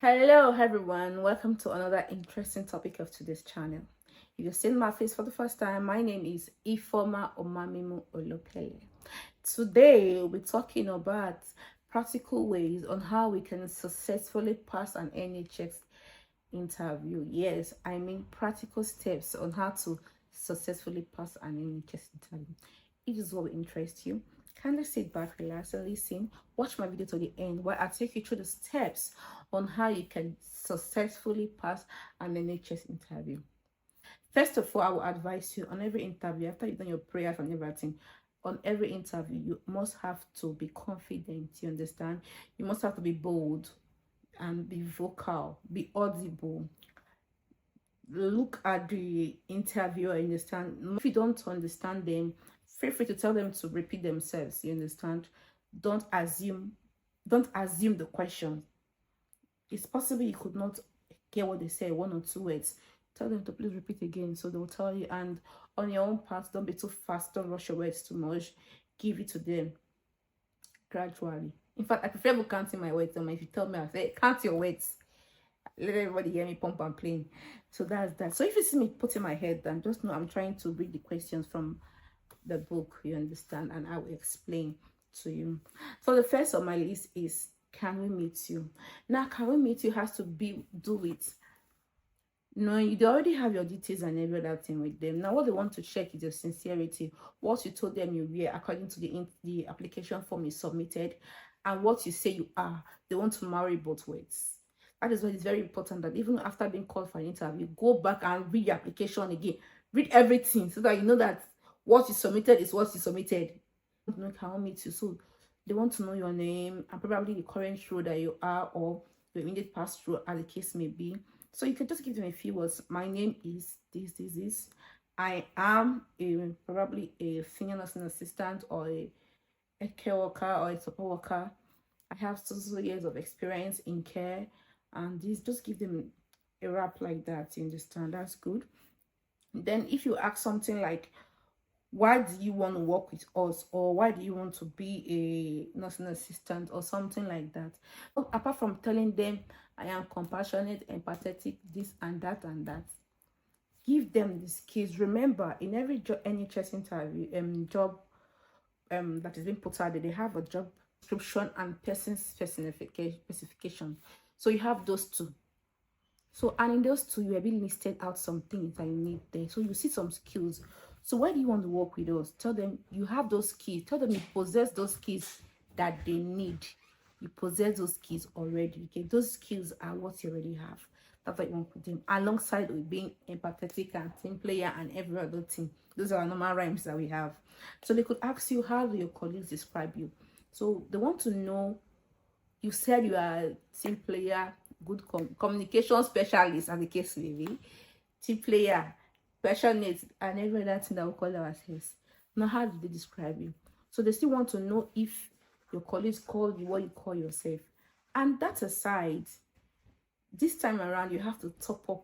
Hello everyone, welcome to another interesting topic of today's channel. If you've seen my face for the first time, my name is Ifoma Omamimu Olopele. Today we'll be talking about practical ways on how we can successfully pass an NHS interview. Yes, I mean practical steps on how to successfully pass an NHS interview. If this is what interests you, kindly sit back, relax, and listen. Watch my video to the end where I take you through the steps on how you can successfully pass an NHS interview. First of all, I will advise you on every interview, after you've done your prayers and everything, on every interview, you must have to be confident. You understand? You must have to be bold and be vocal, be audible. Look at the interviewer, understand. If you don't understand them, feel free to tell them to repeat themselves. You understand? Don't assume, don't assume the question. It's possible you could not get what they say, one or two words. Tell them to please repeat again, so they'll tell you. And on your own part, don't be too fast, don't rush your words too much. Give it to them gradually. In fact, I prefer counting my words. If you tell me, I say count your words, let everybody hear me pump and playing. So that's that. So if you see me putting my head down, just know I'm trying to read the questions from the book, you understand, and I will explain to you. So the first on my list is, can we meet you? Now, can we meet you has to be do it. No, you already have your details and every other thing with them. Now, what they want to check is your sincerity. What you told them you were according to the application form you submitted, and what you say you are. They want to marry both ways. That is why it's very important that even after being called for an interview, go back and read your application again. Read everything so that you know that what you submitted is what you submitted. No, can meet you. So they want to know your name and probably the current role that you are, or your immediate past role, as the case may be. So you can just give them a few words. My name is this. I am probably a senior nursing assistant or a care worker or a support worker. I have so years of experience in care, and this just give them a wrap like that. You understand? That's good. Then if you ask something like, why do you want to work with us, or why do you want to be a nursing assistant or something like that, apart from telling them I am compassionate, empathetic, this and that, give them the skills. Remember, in every NHS interview job that is being put out there, they have a job description and person specification. So you have those two. So, and in those two, you are being listed out some things that you need there. So you see some skills. So why do you want to work with us? Tell them you have those skills. Tell them you possess those skills that they need. You possess those skills already. Okay, those skills are what you already have. That's what you want to put them alongside with being empathetic and team player and every other thing. Those are normal rhymes that we have. So they could ask you, how do your colleagues describe you? So they want to know, you said you are a team player, good communication specialist, as the case may be, team player, passionate, and every other thing that we call ourselves. Now, how do they describe you? So they still want to know if your colleagues call you what you call yourself. And that aside, this time around, you have to top up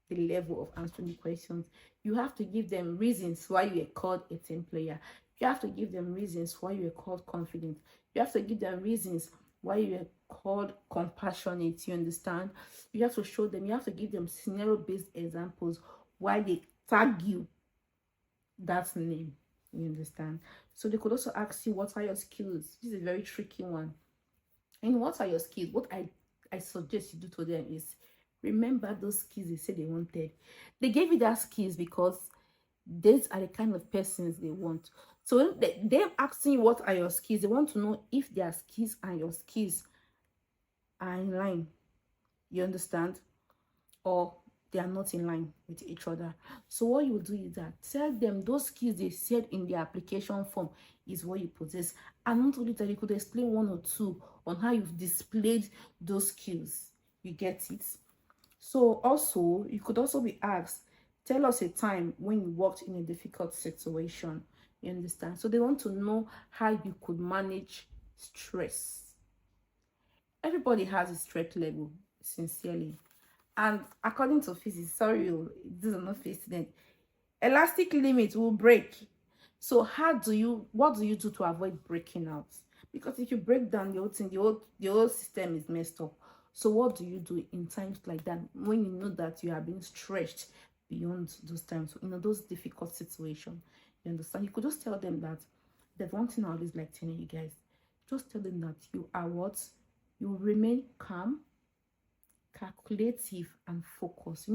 the level of answering the questions. You have to give them reasons why you are called a team player. You have to give them reasons why you are called confident. You have to give them reasons why you are called compassionate. You understand? You have to show them, you have to give them scenario-based examples why they tag you that name. You understand? So they could also ask you, what are your skills? This is a very tricky one. And what are your skills? What I suggest you do to them is, remember those skills they said they wanted. They gave you that skills because these are the kind of persons they want. So they're asking you what are your skills, they want to know if their skills and your skills are in line. You understand? Or they are not in line with each other. So what you do is that tell them those skills they said in the application form is what you possess, and not only that, you could explain one or two on how you've displayed those skills. You get it? So also, you could also be asked, tell us a time when you worked in a difficult situation. You understand? So they want to know how you could manage stress. Everybody has a stress level, sincerely. And according to physics, sorry, this is not physics, elastic limit will break. So what do you do to avoid breaking out? Because if you break down the whole thing, the whole system is messed up. So what do you do in times like that when you know that you are being stretched beyond those times, those difficult situations? You understand? You could just tell them that there's one thing I always like telling you guys. Just tell them that you are what? You remain calm, calculative, and focused.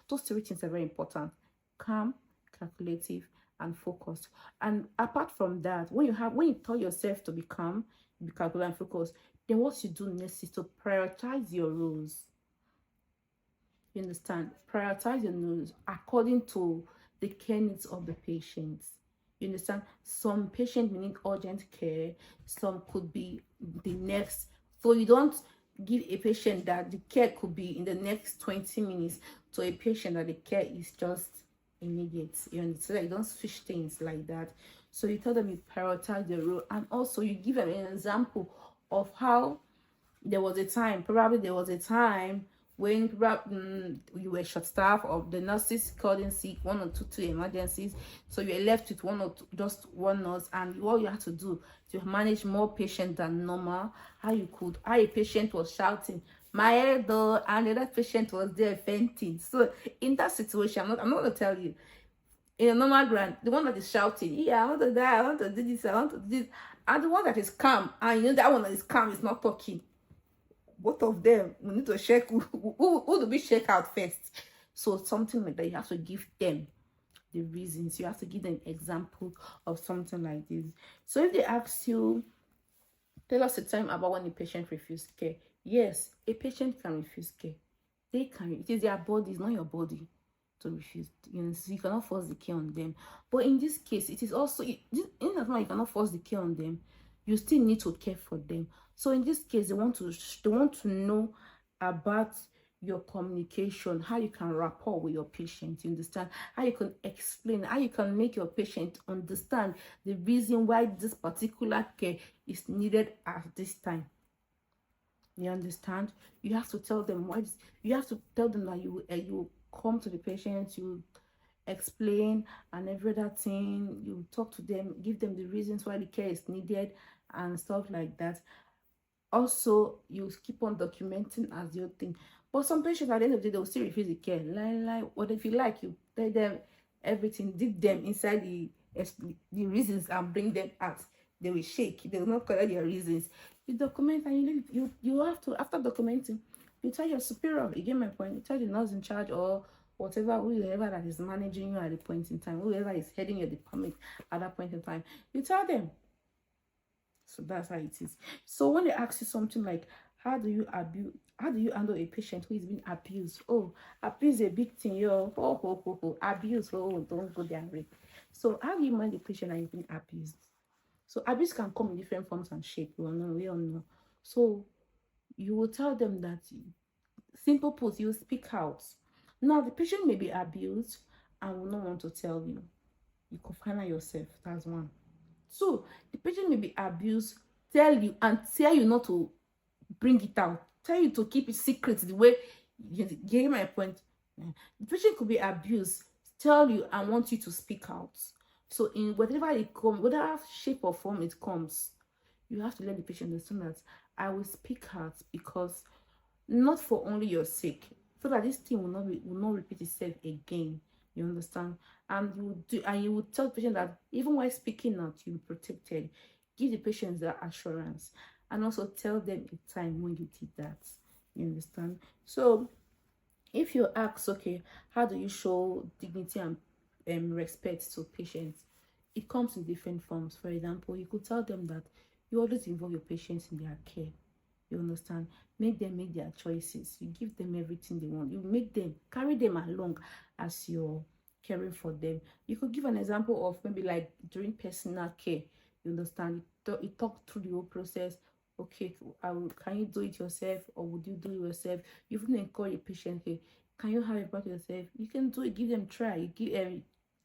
Those three things are very important. Calm, calculative, and focused. And apart from that, when you tell yourself to be calm, be calculative and focused, then what you do next is to prioritize your roles. You understand? Prioritize your roles according to the care needs of the patients. You understand? Some patients need urgent care, some could be the next. So you don't give a patient that the care could be in the next 20 minutes to a patient that the care is just immediate. You understand? You don't switch things like that. So you tell them you prioritize the role, and also you give them an example of how probably there was a time when you were short staff, or the nurses called in sick, one or two emergencies, so you were left with just one nurse, and what you had to do to manage more patients than normal, how a patient was shouting my head though, and the other patient was there fainting. So in that situation, I'm not going to tell you, in a normal ground, the one that is shouting, yeah, I want to die, I want to do this, I want to do this, and the one that is calm, and that one that is calm is not talking, both of them, we need to check who do we check out first. So something like that, you have to give them the reasons. You have to give them examples of something like this. So if they ask you, tell us a time about when a patient refused care. Yes, a patient can refuse care. They can. It is their body, it's not your body to refuse. So you cannot force the care on them. But in this case, it is also, in as much you cannot force the care on them, you still need to care for them. So in this case, they want to know about your communication, how you can rapport with your patient. You understand? How you can explain, how you can make your patient understand the reason why this particular care is needed at this time. You understand? You have to tell them why. You have to tell them that you come to the patient, you explain and every other thing, you talk to them, give them the reasons why the care is needed and stuff like that. Also, you keep on documenting as your thing. But some patients at the end of the day, they will still refuse the care. What if you like, you tell them everything, dig them inside the reasons and bring them out. They will shake. They will not collect their reasons. You document, and you have to, after documenting, you tell your superior. You get my point. You tell the nurse in charge, or whoever that is managing you at the point in time, whoever is heading your department at that point in time, you tell them. So that's how it is. So when they ask you something like, how do you handle a patient who is being abused? Oh, abuse is a big thing, yo. Abuse. Oh, don't go there and rape. So how do you manage a patient that is being abused? So abuse can come in different forms and shape. We all know. So you will tell them that, simple put, you speak out. Now the patient may be abused and will not want to tell you. You confine yourself. That's one. So the patient may be abused, tell you not to bring it out, tell you to keep it secret. The way you get my point. The patient could be abused, tell you and want you to speak out. So in whatever it comes, whatever shape or form it comes, you have to let the patient understand that I will speak out, because not for only your sake, so that this thing will not repeat itself again. You understand? And you will tell the patient that even while speaking out, you'll be protected. Give the patient that assurance, and also tell them a time when you did that. You understand? So if you ask, okay, how do you show dignity and respect to patients? It comes in different forms. For example, you could tell them that you always involve your patients in their care. You understand? Make them make their choices. You give them everything they want. You carry them along as you're caring for them. You could give an example of maybe like during personal care. You understand? You talk through the whole process. Okay, can you do it yourself, or would you do it yourself? You even encourage a patient, hey, can you have it about yourself? You can do it. Give them try. You give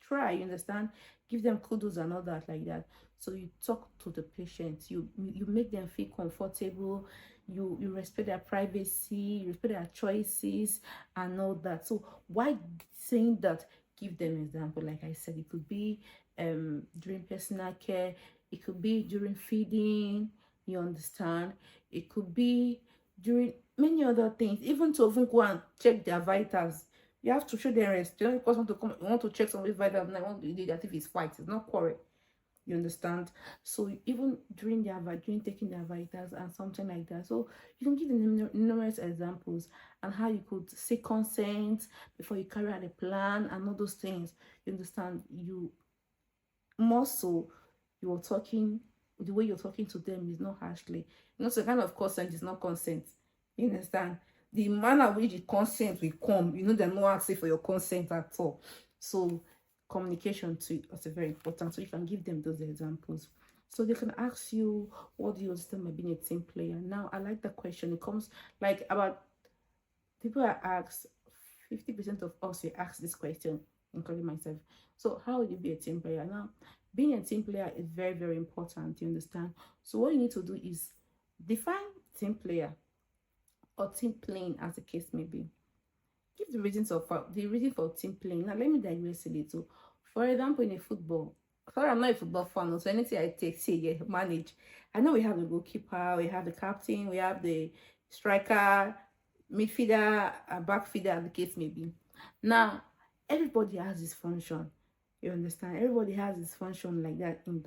try. You understand? Give them kudos and all that like that. So you talk to the patient. You make them feel comfortable. You respect their privacy, you respect their choices and all that. So why saying that, give them example. Like I said, it could be during personal care, it could be during feeding, you understand, it could be during many other things, even to even go and check their vitals. You have to show them respect. You don't because want to come, you want to check somebody's vitals, and I want to do that if it's fight, it's not quarrel. You understand? So even during during taking their vitals and something like that. So you can give them numerous examples and how you could seek consent before you carry out a plan and all those things. You understand? You more so you are talking, the way you're talking to them is not harshly. So kind of consent is not consent. You understand? The manner which the consent will come, they're not asking for your consent at all. So communication too is very important. So you can give them those examples. So they can ask you, what do you understand by being a team player? Now I like the question. It comes like about people are asked, 50% of us we ask this question, including myself. So how would you be a team player? Now, being a team player is very, very important, you understand? So what you need to do is define team player or team playing, as the case may be. Give the reason for team playing. Now let me digress a little. For example, in a football, sorry, I'm not a football fan, so anything I take, say, yeah, manage. I know we have the goalkeeper, we have the captain, we have the striker, midfielder, a back feeder, as the case may be. Now, everybody has this function. You understand? Everybody has this function like that in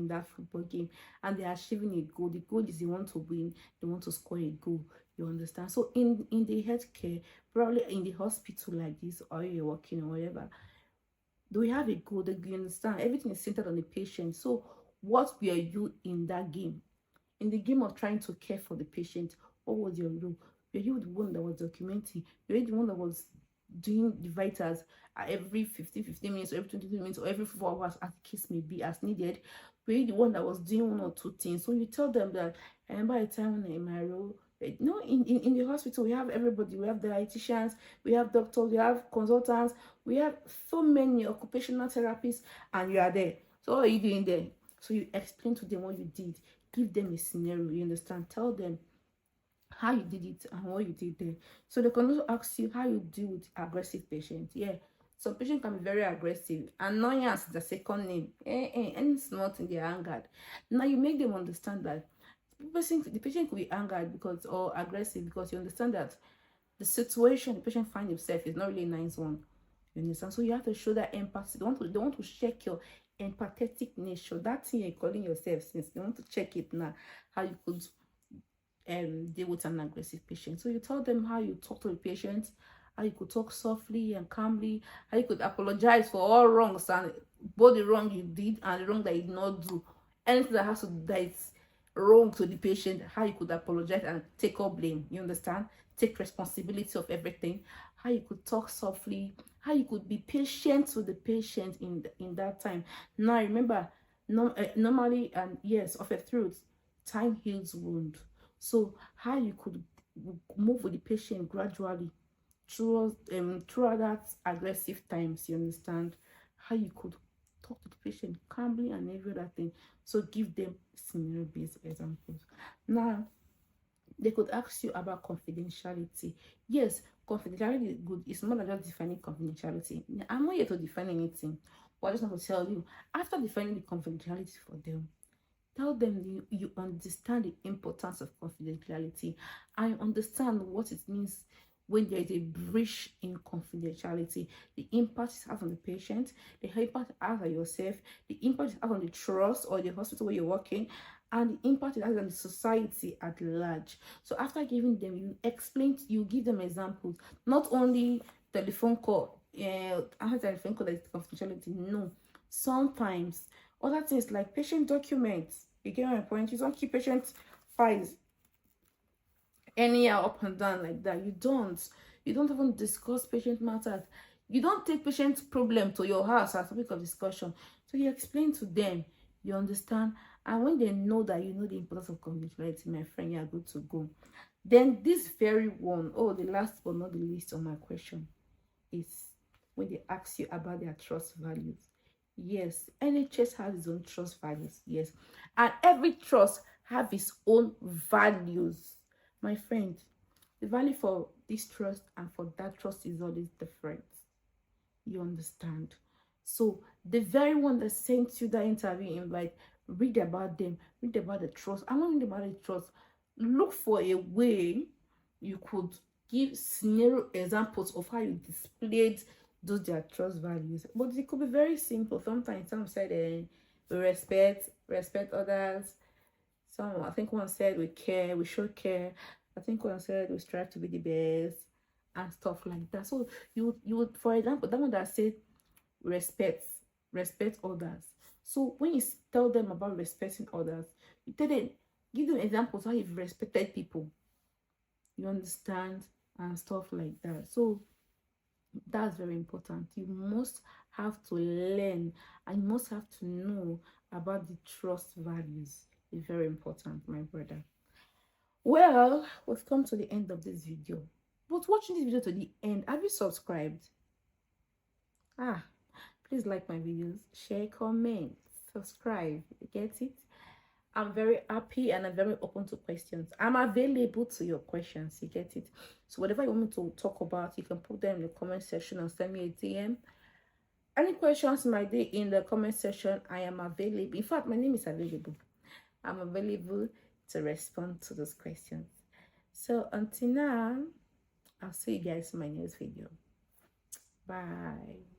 that football game, and they're achieving a goal. The goal is they want to win, they want to score a goal. You understand? So in the healthcare, probably in the hospital like this, or you're working or whatever, do we have a goal? Do you understand? Everything is centered on the patient. So what were you in that game? In the game of trying to care for the patient, what was your role? Were you the one that was documenting? Were you the one that was doing the vitals every 15 minutes or every 20 minutes or every 4 hours, as the case may be, as needed? Were you the one that was doing one or two things? So you tell them that, I remember a time when in my role, in the hospital, we have everybody. We have dietitians, we have doctors, we have consultants, we have so many occupational therapists, and you are there. So what are you doing there? So you explain to them what you did. Give them a scenario, you understand? Tell them how you did it and what you did there. So they can also ask you how you deal with aggressive patients. Yeah, some patients can be very aggressive. Annoyance is the second name. And it's not in their angered. Now you make them understand that the patient could be angered because or aggressive because you understand that the situation the patient finds himself is not really a nice one. You understand? So you have to show that empathy. They want to check your empathetic nature. That thing you're calling yourself since they want to check it now. How you could deal with an aggressive patient. So you tell them how you talk to the patient, how you could talk softly and calmly, how you could apologize for all wrongs and both the wrong you did and the wrong that you did not do. Anything that is wrong to the patient, how you could apologize and take up blame. You understand? Take responsibility of everything. How you could talk softly, how you could be patient with the patient in that time. Now remember, normally, and yes, of a truth, time heals wound. So how you could move with the patient gradually throughout that aggressive times, you understand? How you could talk to the patient calmly and every other thing. So give them scenario based examples. Now they could ask you about confidentiality. Yes, confidentiality is good. It's more than just defining confidentiality. I'm not here to define anything, but I just want to tell you, after defining the confidentiality for them, tell them you understand the importance of confidentiality. I understand what it means when there is a breach in confidentiality. The impact it has on the patient, the impact it has on yourself, the impact it has on the trust or the hospital where you're working, and the impact it has on the society at large. So after giving them, you give them examples, not only telephone call, after telephone call that is confidentiality. No, sometimes other things like patient documents. You get my point? You don't keep patient files anyhow up and down like that. You don't even discuss patient matters. You don't take patient problem to your house as a topic of discussion. So you explain to them, you understand, and when they know that you know the importance of confidentiality, my friend, you are good to go. Then this very one, the last but not the least on my question, is when they ask you about their trust values. Yes, NHS has its own trust values. Yes, and every trust have its own values. My friend, the value for this trust and for that trust is always different. You understand? So the very one that sent you that interview invite, read about them, read about the trust. I'm not reading about the trust. Look for a way you could give scenario examples of how you displayed those their trust values. But it could be very simple. Sometimes some said we respect others. Some, I think one said we care, we show care. I think one said we strive to be the best and stuff like that. So you would, for example, that one that said respect, respect others. So when you tell them about respecting others, you tell them, give them examples how you've respected people. You understand, and stuff like that. So that's very important. You must have to learn and you must have to know about the trust values. It's very important, my brother. Well, we've come to the end of this video. But watching this video to the end, have you subscribed? Please like my videos, share, comment, subscribe. You get it? I'm very happy and I'm very open to questions. I'm available to your questions. You get it? So whatever you want me to talk about, you can put them in the comment section or send me a DM. Any questions might be in the comment section. I am available. In fact, my name is available. I'm available to respond to those questions. So until now, I'll see you guys in my next video. Bye.